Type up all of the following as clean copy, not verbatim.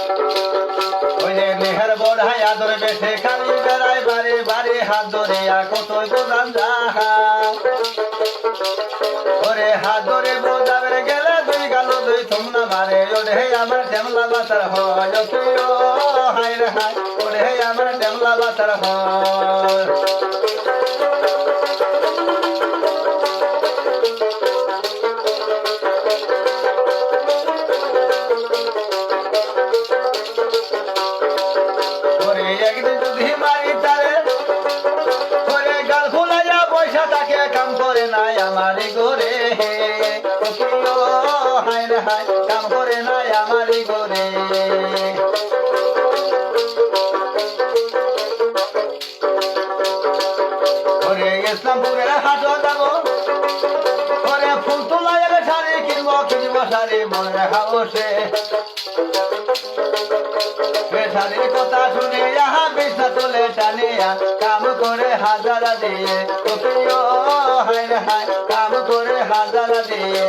ওই যে মেহের বড়াই আদর বেশে খালি বেড়ায় বাড়ি বাড়ি হাত ধরে কতই বোঝান যাহা ওরে হাত ধরে বোঝাবের গেলে দুই গাল দুই থুমনা মারে ওরে আমার টেমলা বাতার হয় হাই রে হাই ওরে আমার টেমলা বাতার হয় একদিন যদি মারি তারে ওরে গাল ফুলাইয়া পয়সা তাকে কাম করে নাই আমারই ঘরে হাই রে হাই কাম করে নাই আমারই ঘরে ওরে ইসলামপুরের হাটও যাব ওরে ফুল তোলাইয়ের শাড়ি কিনবো শাড়ি মনে রাখাবো সে শাড়ির কথা শুনে আহা বিছনা তোলে টানিয়া কাম করে হাজারা দিয়ে হাই রে হাই কাম করে হাজারা দিয়ে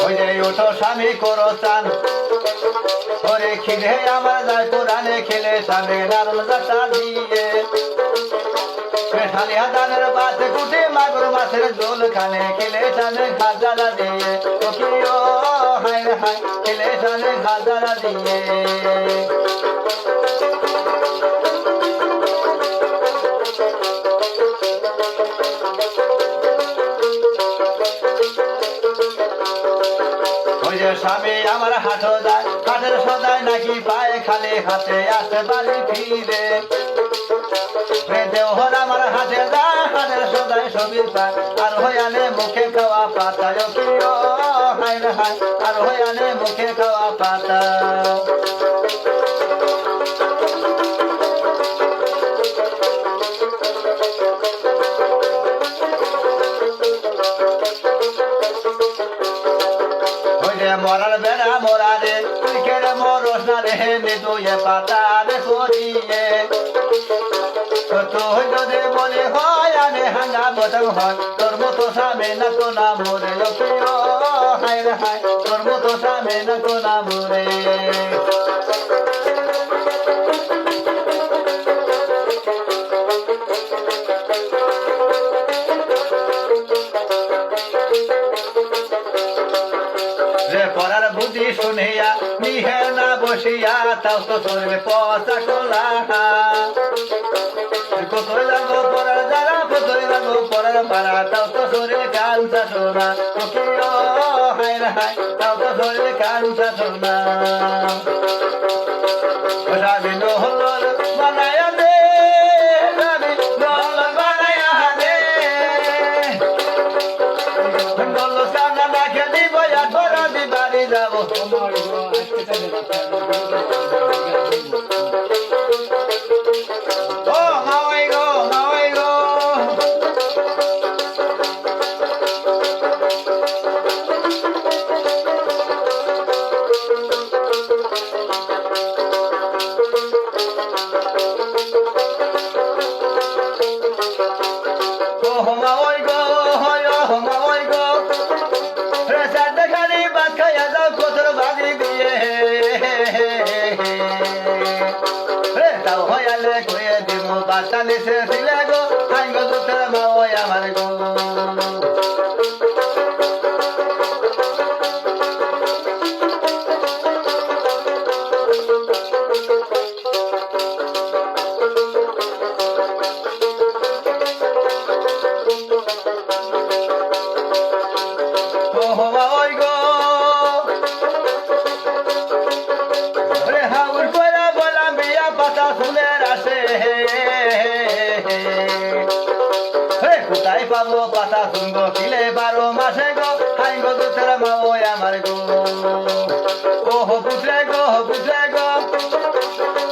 ওই যে ওঠো স্বামী করো চান ওরে খিদে আমার যায় কোরআনে খেলে স্বামী নারুল যাত্রা দিয়ে খালি হাতানের পাশে কুটে মাগুর মাছের ঝোল খানে খেলে স্বামী খাজারা দিয়ে হাই রে হাই খেলে স্বামী খাজারা দিয়ে ওই যে স্বামী আমার হাটও যায় হাটের সদায় নাকি পায়ে খালি হাতে আসে বাড়ি ফিরে দেওহর আমার হাতে যায় হাটের সদায় ছবি পায় আর হইয়ানে মুখে খাওয়া পাতা হাই রে হাই আর হইয়ানে মুখে খাওয়া পাতা মরার বেড়া মরারে তুই কেড়ে মরস না রে নিতুয়ে পাতা রে করিয়ে তুই যদি বলি হয় আনে হাঙ্গা বটং হয় তোর মতো সামে না তো না মরে হাই রে হাই তোর মতো সামে না তো না মরে পড়ার বুদ্ধি শুনিয়া নিহে না বসিয়া তাও তো চলবে পচা কোলা কোথায় লাগবো পড়ার যারা কোথায় লাগবো পড়ার পাড়া তাও তো শরীর কাঞ্চা সোনা হাই রে হাই তাও তো শরীর কাঞ্চা সোনা রাবি নহল বানায়া দে রাবি নহল বানায়া দে বলল সামনে দেখে দিব তোরা দিবারি যাবো বাতানে সে দিলে গো হাই গো তোর মা ওই আমার গো ওই গো রে হাউর কইরা বললাম বিয়া পাতা ফুলের আসে কোথায় পাবো পাতা শুনবো কিলে 12 মাসে গো হাই গো তোর মা ওই আমার গো ওহ বুঝলে গো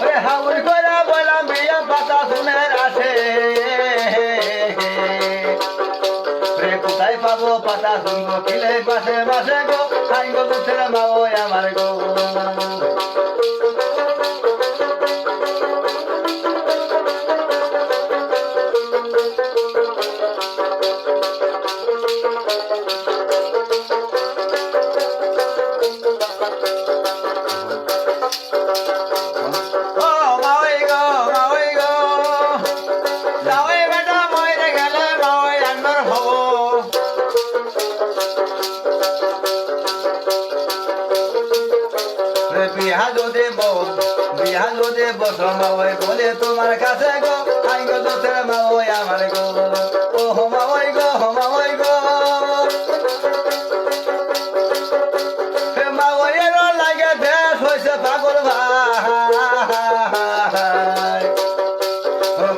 রে হাউর কইরা বললাম বিয়া পাতা ফুলের আসে রে কোথায় পাবো পাতা শুনবো কিলে মাসে মাসে গো হাই গো তোর মা ওই আমার গো বছর মা ওই বলে তোমার কাছে গো আই গো দোষের মা ওই আমার গো ও মা ওই গো মা ওই গো মা ওই এর লাগে দেশ হয়েছে পাগল ভাই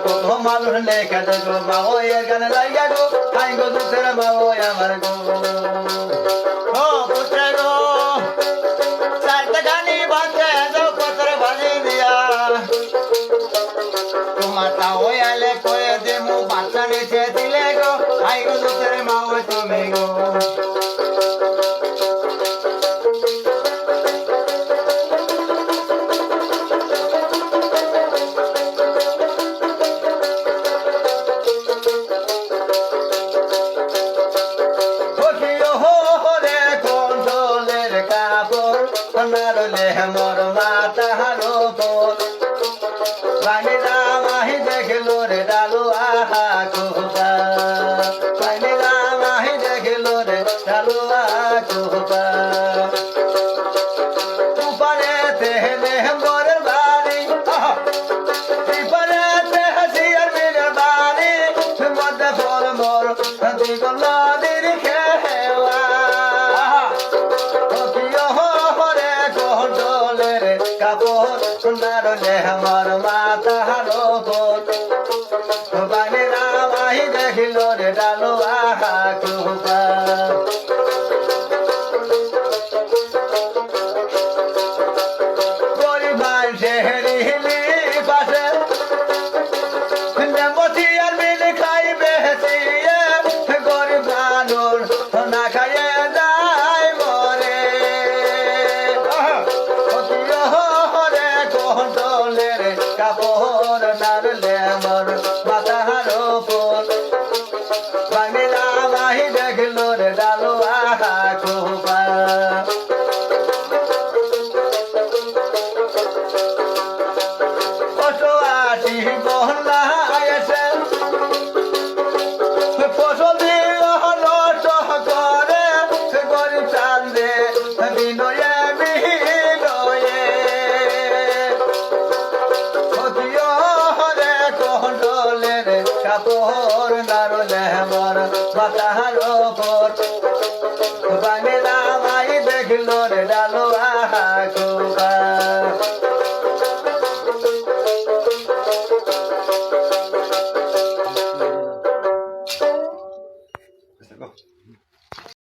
কত মানুষ লেখা গো মা ওই এর গানে লাগে গো আই গো দোষের মা ওই আমার গো ও পুত্র গো চারটা গানি বাঁচে যাও পত্র বাজি দিয়া তোমার তা ওই আলে করে দে মু বাচ্চা নিচে দিলে গো আই গো দোষের মা ওই তুমি গো নারলে মোর মাতার উপর পানি রামাহি দেখিল রে ডালু আহা কুহা পানি রামাহি দেখিল রে ডালু আহা কুহা উপরে তেহলে মোর বাড়ি উপরে তেহসিয়ার মিনের বাড়ি মধ্যে ফল মোর দিগল নদীর খেওয়া নারলে আমার মাতার উপর বানি রামাহি দেখিল রে ডালু আহা কুহা গরিব মানুষের পাশে নেমতি আর মিল খাইবে গরিব মানুষ না খাইয়ে যায় মরে কন্টলের কাপড় নারলে আমার মাথার উপর বানি রামাহি দেখিল রে ডালু আহা কুহা কত আছি বহলা এসে ফসল দিয়ে নষ্ট করে গরিব চান্দে বিনয়ে বিনয়ে কন্টলের কাপড় নারলে আমার মাথার উপর বানি রামাহি দেখিল রে ডালু আহা